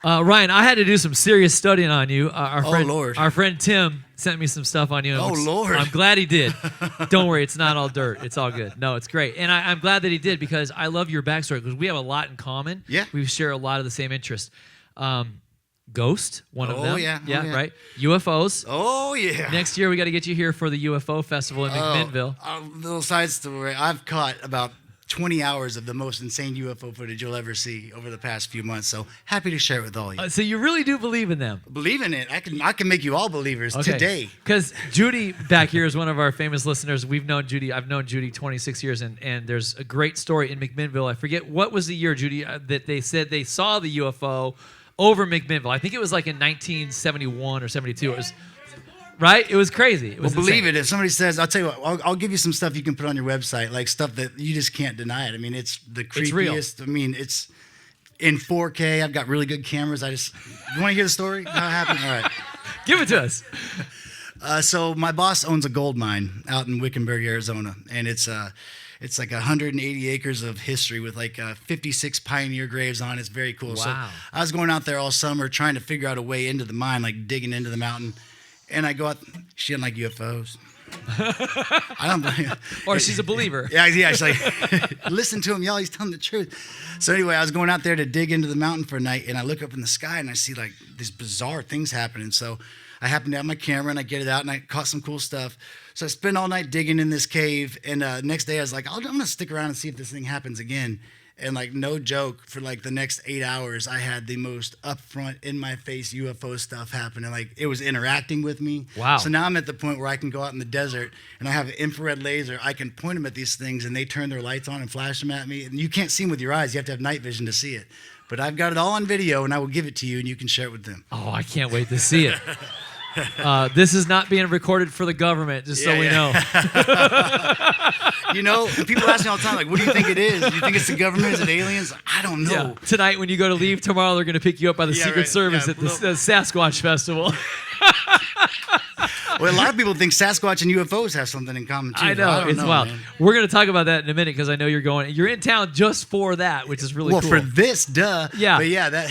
Ryan, I had to do some serious studying on you. Lord. Our friend Tim sent me some stuff on you. Lord. I'm glad he did. Don't worry, it's not all dirt. It's all good. No, it's great. And I'm glad that he did because I love your backstory because we have a lot in common. Yeah. We share a lot of the same interests. Ghost, one of them. Yeah. Right? UFOs. Oh, yeah. Next year, we got to get you here for the UFO festival in McMinnville. Little side story. I've caught about 20 hours of the most insane UFO footage you'll ever see over the past few months. So happy to share it with all of you. So you really do believe in them? Believe in it. I can make you all believers today. Because Judy back here is one of our famous listeners. We've known Judy. I've known Judy 26 years, and there's a great story in McMinnville. I forget what was the year, Judy, that they said they saw the UFO over McMinnville. I think it was like in 1971 or 72. It was right. It was crazy. It was believe it. If somebody says, I'll tell you what, I'll give you some stuff you can put on your website, like stuff that you just can't deny it. I mean, it's the creepiest. It's real. I mean, it's in 4K. I've got really good cameras. You want to hear the story? How it happened? All right. Give it to us. So my boss owns a gold mine out in Wickenburg, Arizona, and it's like 180 acres of history with like 56 pioneer graves on it. It's very cool. Wow. So I was going out there all summer trying to figure out a way into the mine, like digging into the mountain. And I go out, she didn't like UFOs. I don't believe. Or she's a believer. Yeah. She's like, listen to him, y'all. He's telling the truth. So anyway, I was going out there to dig into the mountain for a night, and I look up in the sky and I see like these bizarre things happening. So I happen to have my camera and I get it out and I caught some cool stuff. So I spent all night digging in this cave, and next day I was like, I'm gonna stick around and see if this thing happens again. And like no joke, for like the next 8 hours, I had the most upfront, in my face UFO stuff happening. Like it was interacting with me. Wow. So now I'm at the point where I can go out in the desert and I have an infrared laser. I can point them at these things and they turn their lights on and flash them at me. And you can't see them with your eyes. You have to have night vision to see it. But I've got it all on video and I will give it to you and you can share it with them. Oh, I can't wait to see it. This is not being recorded for the government, just so we know. You know, people ask me all the time, like, what do you think it is? Do you think it's the government? Is it aliens? I don't know. Yeah. Tonight, when you go to leave tomorrow, they're going to pick you up by the Secret Service at the Sasquatch Festival. Well, a lot of people think Sasquatch and UFOs have something in common, too. I know. It's wild. Man. We're going to talk about that in a minute because I know you're in town just for that, which is really cool. Well, for this, duh. Yeah. But yeah,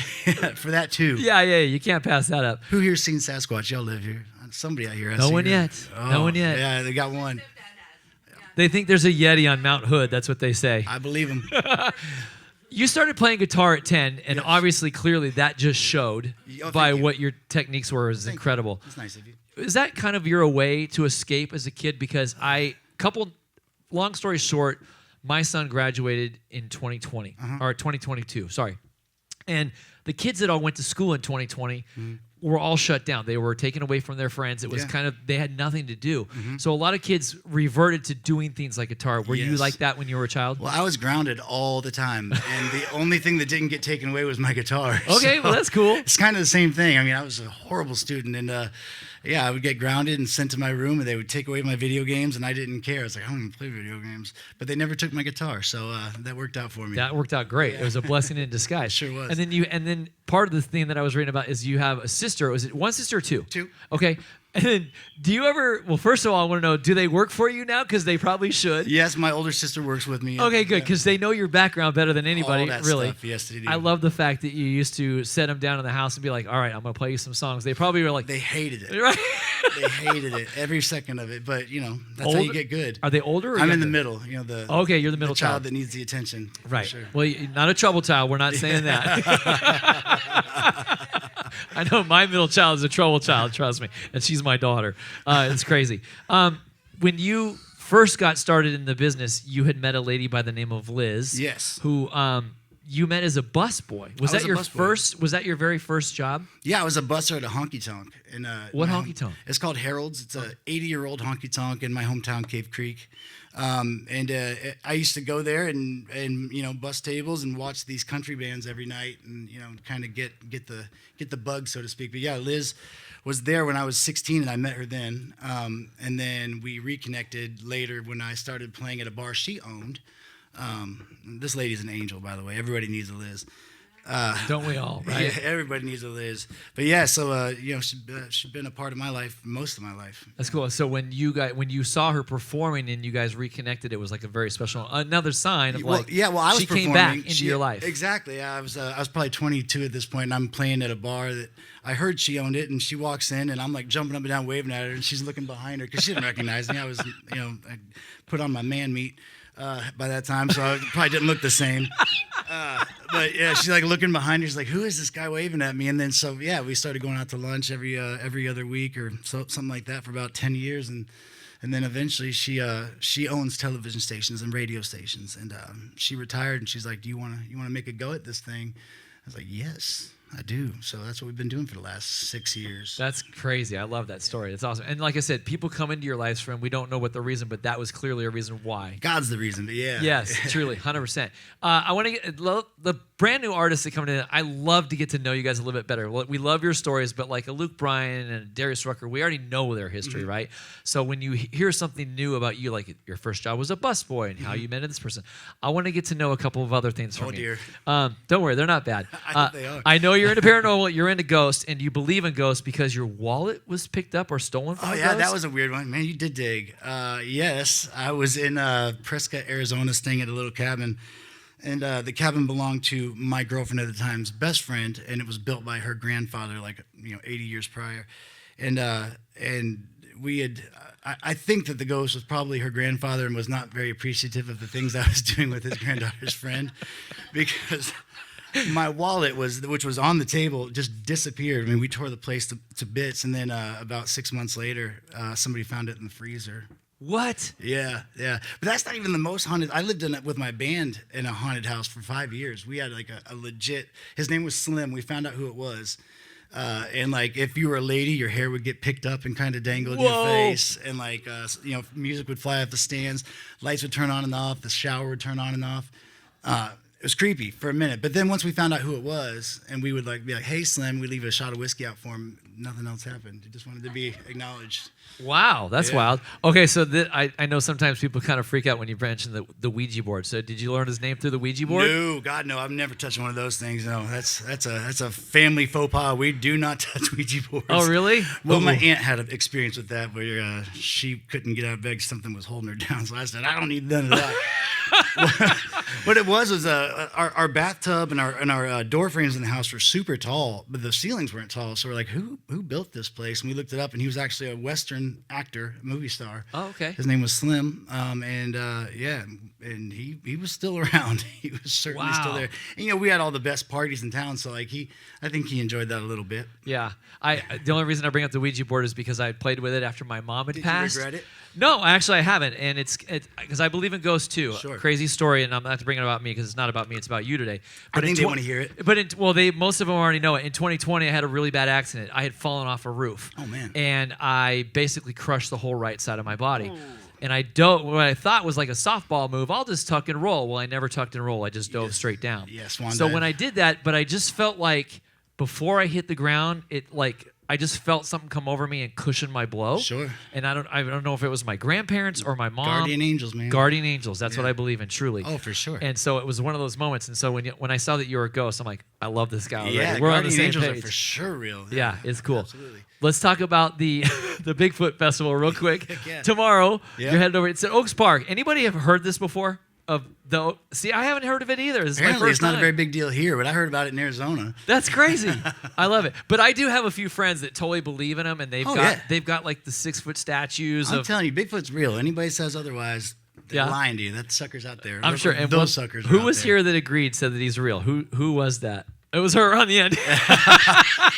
for that, too. Yeah. You can't pass that up. Who here's seen Sasquatch? Y'all live here. Somebody out here. No one yet. No one yet. Yeah, they got one. They think there's a Yeti on Mount Hood. That's what they say. I believe them. You started playing guitar at 10, and obviously, clearly, that just showed by what your techniques were. Is incredible. That's nice of you. Is that kind of your way to escape as a kid? Because long story short, my son graduated in 2020, or 2022, sorry. And the kids that all went to school in 2020 were all shut down. They were taken away from their friends. It was they had nothing to do. So a lot of kids reverted to doing things like guitar. Were you like that when you were a child? Well, I was grounded all the time. And the only thing that didn't get taken away was my guitar. Okay, So well, that's cool. It's kind of the same thing. I mean, I was a horrible student. And I would get grounded and sent to my room, and they would take away my video games, and I didn't care. I was like, I don't even play video games. But they never took my guitar, so that worked out for me. That worked out great. It was a blessing in disguise. Sure was. And then part of the thing that I was reading about is you have a sister. Was it one sister or two? Two. Okay. And then do you ever, well, first of all, I want to know, do they work for you now? Because they probably should. Yes, my older sister works with me. Okay, good, because they know your background better than anybody, all that really. Stuff. Yes, they do. I love the fact that you used to set them down in the house and be like, all right, I'm going to play you some songs. They probably were like... They hated it. Right? They hated it, every second of it. But, that's how you get good. Are they older or I'm younger? in the middle. Okay, you're the middle child that needs the attention. Right. Sure. Well, you're not a trouble child. We're not saying that. I know my middle child is a trouble child, trust me. And she's my daughter. It's crazy. When you first got started in the business, you had met a lady by the name of Liz. Yes. Who you met as a busboy. Was that your very first job? Yeah, I was a busser at a honky tonk. What honky tonk? It's called Harold's. It's a 80-year-old honky tonk in my hometown, Cave Creek. I used to go there and bus tables and watch these country bands every night and kind of get the bug, so to speak. But yeah, Liz was there when I was 16 and I met her then. And then we reconnected later when I started playing at a bar she owned. This lady's an angel, by the way. Everybody needs a Liz. Don't we all, right? Yeah, everybody needs a Liz. But yeah, so you know, she's been a part of my life most of my life. That's cool. So when you saw her performing and you guys reconnected, it was like a very special, another sign of like, I was she performing. came back into your life. Exactly. I was probably 22 at this point, and I'm playing at a bar that I heard she owned it, and she walks in, and I'm like jumping up and down, waving at her, and she's looking behind her because she didn't recognize me. I was, I put on my man meat by that time, so I probably didn't look the same. But yeah, she's like looking behind her. She's like, "Who is this guy waving at me?" And then so yeah, we started going out to lunch every other week or something like that for about 10 years, and then eventually she owns television stations and radio stations, and she retired, and she's like, "Do you want to make a go at this thing?" I was like, "Yes, I do." So that's what we've been doing for the last 6 years. That's crazy. I love that story. It's awesome. And like I said, people come into your lives from, we don't know what the reason, but that was clearly a reason why. God's the reason, but yeah. Yes, truly, 100%. I want to get the brand new artists that come in. I love to get to know you guys a little bit better. We love your stories, but like a Luke Bryan and a Darius Rucker, we already know their history, right? So when you hear something new about you, like your first job was a busboy and how you met this person, I want to get to know a couple of other things from you. Oh, dear. Don't worry, they're not bad. I think they are. I know you're into paranormal, you're into ghosts, and you believe in ghosts because your wallet was picked up or stolen from a yeah, ghost? that was a weird one. Man, you did dig. Yes, I was in Prescott, Arizona, staying at a little cabin. And the cabin belonged to my girlfriend at the time's best friend, and it was built by her grandfather, 80 years prior. And we had, I think that the ghost was probably her grandfather and was not very appreciative of the things I was doing with his granddaughter's friend, because my wallet which was on the table, just disappeared. I mean, we tore the place to bits, and then about 6 months later, somebody found it in the freezer. What? Yeah. But that's not even the most haunted. I lived with my band in a haunted house for 5 years. We had like a legit, his name was Slim. We found out who it was. And like, if you were a lady, your hair would get picked up and kind of dangled in your face. And like, music would fly off the stands. Lights would turn on and off. The shower would turn on and off. It was creepy for a minute. But then once we found out who it was, and we would be like, "Hey, Slim," we leave a shot of whiskey out for him. Nothing else happened. He just wanted to be acknowledged. Wow, that's wild. Okay, so I know sometimes people kind of freak out when you mention the Ouija board. So did you learn his name through the Ouija board? No, God, no. I've never touched one of those things. No, that's a family faux pas. We do not touch Ouija boards. Oh, really? Well, my aunt had an experience with that where she couldn't get out of bed because something was holding her down. So I said, I don't need none of that. What it was our bathtub and our door frames in the house were super tall, but the ceilings weren't tall. So we're like, who built this place? And we looked it up, and he was actually a Western actor, movie star. Oh, okay. His name was Slim, and he was still around. He was certainly still there. And we had all the best parties in town, so I think he enjoyed that a little bit. Yeah. The only reason I bring up the Ouija board is because I played with it after my mom had passed. Did you regret it? No, actually I haven't, and it's because I believe in ghosts too. Sure. Crazy story, and I'm not bringing it about me because it's not about me; it's about you today. But I think they want to hear it. But most of them already know it. In 2020, I had a really bad accident. I had fallen off a roof. Oh man! And I basically crushed the whole right side of my body. And what I thought was like a softball move, I'll just tuck and roll. Well, I never tucked and roll. I just dove straight down. Yes, one So dive. when I did that, but I just felt like before I hit the ground, I just felt something come over me and cushion my blow. Sure. And I don't know if it was my grandparents or my mom. Guardian angels, man. Guardian angels. That's what I believe in, truly. Oh, for sure. And so it was one of those moments. And so when I saw that you were a ghost, I'm like, I love this guy already. Yeah, We're on Guardian the same angels page. are for sure real. Yeah, it's cool. Absolutely. Let's talk about the Bigfoot Festival real quick. Yeah. Tomorrow, Yeah. you're headed over. It's at Oaks Park. Anybody have heard this before? See, I haven't heard of it either. This is my Apparently, first it's not time. a very big deal here, but I heard about it in Arizona. That's crazy. I love it. But I do have a few friends that totally believe in them, and they've got like the 6-foot statues. I'm telling you, Bigfoot's real. Anybody says otherwise, they're Yeah. lying to you. That sucker's out there. I'm sure. And those suckers. Who are was out there. here that agreed, said that he's real? Who was that? It was her on the end.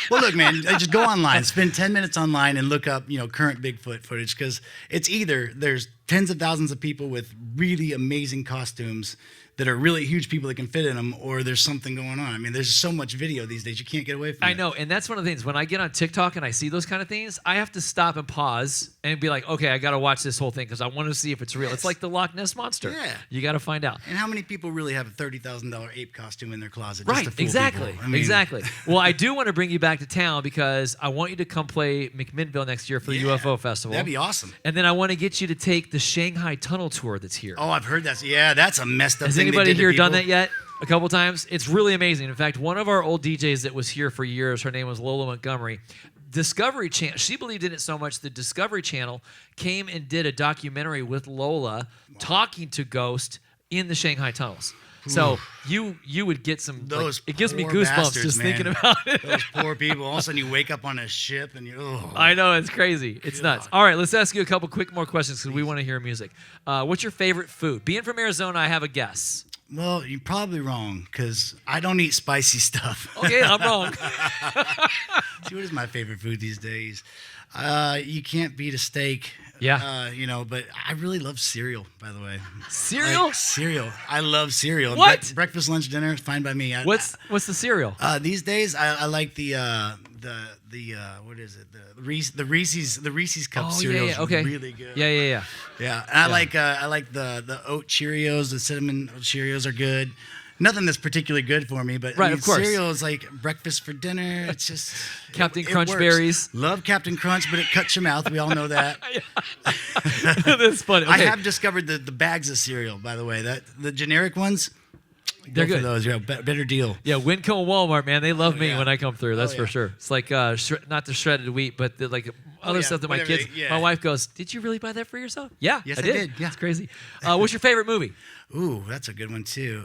Well, look, man, just go online, spend 10 minutes online and look up, current Bigfoot footage, because it's either there's tens of thousands of people with really amazing costumes that are really huge people that can fit in them, or there's something going on. I mean, there's so much video these days, you can't get away from it. I know, and that's one of the things. When I get on TikTok and I see those kind of things, I have to stop and pause and be like, okay, I got to watch this whole thing because I want to see if it's real. Yes. It's like the Loch Ness Monster. Yeah. You got to find out. And how many people really have a $30,000 ape costume in their closet? Just Right, to fool exactly, people? I mean, exactly. Well, I do want to bring you back to town because I want you to come play McMinnville next year for the UFO Festival. That'd be awesome. And then I want to get you to take the Shanghai Tunnel Tour that's here. Oh, I've heard that. Yeah, that's a messed up Has thing they anybody did to here done people. that yet? a couple times. It's really amazing. In fact, one of our old DJs that was here for years, her name was Lola Montgomery. Discovery Channel, she believed in it so much, the Discovery Channel came and did a documentary with Lola talking to Ghost in the Shanghai tunnels. So you would get some. Those it gives me poor goosebumps bastards, just man. thinking about it. Those poor people. All of a sudden, you wake up on a ship and you. I know, it's crazy. It's nuts. All right, let's ask you a couple quick more questions because we want to hear music. What's your favorite food? Being from Arizona, I have a guess. Well, you're probably wrong because I don't eat spicy stuff. Okay, I'm wrong. See, what is my favorite food these days? You can't beat a steak. Yeah. But I really love cereal, by the way. Cereal? Cereal. I love cereal. What? Breakfast, lunch, dinner, fine by me. What's the cereal? These days, I like the what is it? The Reese's cup cereal is really good. Yeah. Yeah, and I like the oat Cheerios. The cinnamon Cheerios are good. Nothing that's particularly good for me, but Right, of course. cereal is like breakfast for dinner. It's just Captain it Crunch works. berries. Love Captain Crunch, but it cuts your mouth. We all know that. That's funny. Okay. I have discovered the bags of cereal, by the way. That the generic ones. They're Go good. for those. Yeah, better deal. Yeah, Winco and Walmart, man, they love me yeah. when I come through. That's for yeah. sure. It's like not the shredded wheat, but the, like other yeah, stuff that my whatever kids. yeah. My wife goes, "Did you really buy that for yourself?" Yeah, Yes, I I did. did, yeah. It's crazy. What's your favorite movie? Ooh, that's a good one too.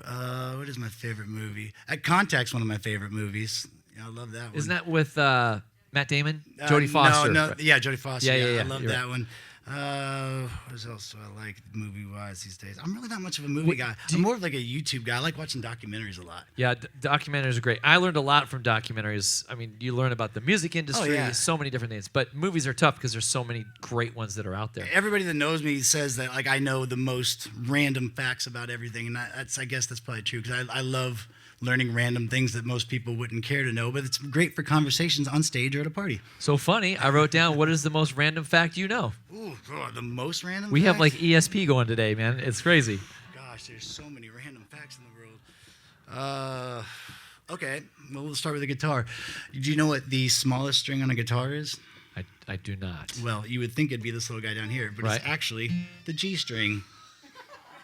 What is my favorite movie? Contact's one of my favorite movies. Yeah, I love that one. Isn't that with Matt Damon, Jodie Foster? No, yeah, Jodie Foster. Yeah. I love You're that one. What else do I like movie-wise these days? I'm really not much of a movie guy. I'm more of like a YouTube guy. I like watching documentaries a lot. Yeah, documentaries are great. I learned a lot from documentaries. I mean, you learn about the music industry, yeah. so many different things. But movies are tough because there's so many great ones that are out there. Everybody that knows me says that like I know the most random facts about everything, and I guess that's probably true because I love learning random things that most people wouldn't care to know, but it's great for conversations on stage or at a party. So funny, I wrote down, what is the most random fact you know? Ooh, God, the most random We have facts? like ESP going today, man. It's crazy. Gosh, there's so many random facts in the world. Okay, well, we'll start with the guitar. Do you know what the smallest string on a guitar is? I do not. Well, you would think it'd be this little guy down here, but Right. it's actually the G string.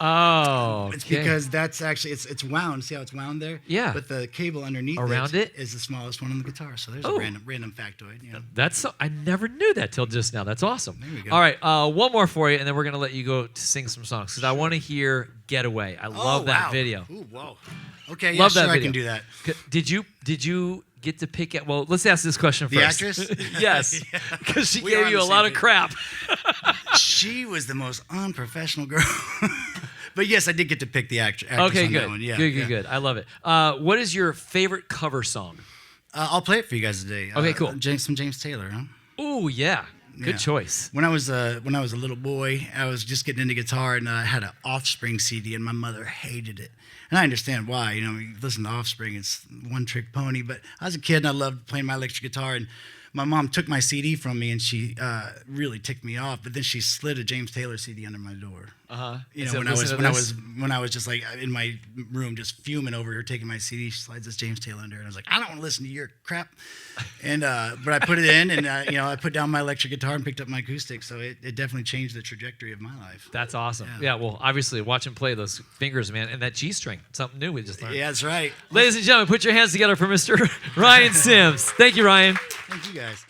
Oh, It's okay. because that's actually it's wound. See how it's wound there? Yeah. But the cable underneath Around it? is the smallest one on the guitar. So there's Oh. a random factoid. You know? That's so, I never knew that till just now. That's awesome. There we go. All right, one more for you, and then we're gonna let you go to sing some songs because I want to hear "Getaway." I love that wow. video. Ooh, whoa. Okay, yeah, Love sure, that I video. can do that. Did you get to pick it? Well, let's ask this question The first. actress? Yes, Yeah. because she We are gave on you the a same lot of page. crap. She was the most unprofessional girl. But yes, I did get to pick the actress Okay, on good. that one. Yeah, Good. I love it. What is your favorite cover song? I'll play it for you guys today. Okay, cool. Some James Taylor, huh? Ooh, yeah. Good Yeah. choice. When I was a little boy, I was just getting into guitar, and I had an Offspring CD, and my mother hated it. And I understand why. You know, you listen to Offspring, it's one-trick pony. But I was a kid, and I loved playing my electric guitar. And my mom took my CD from me, and she really ticked me off. But then she slid a James Taylor CD under my door. You know, when I was just like in my room, just fuming over her taking my CD, she slides this James Taylor under, and I was like, I don't want to listen to your crap. And but I put it in, and I put down my electric guitar and picked up my acoustic, so it definitely changed the trajectory of my life. That's awesome. Yeah, well, obviously, watch him play those fingers, man, and that G string. Something new we just learned. Yeah, that's right. Ladies and gentlemen, put your hands together for Mr. Ryan Sims. Thank you, Ryan. Thank you guys.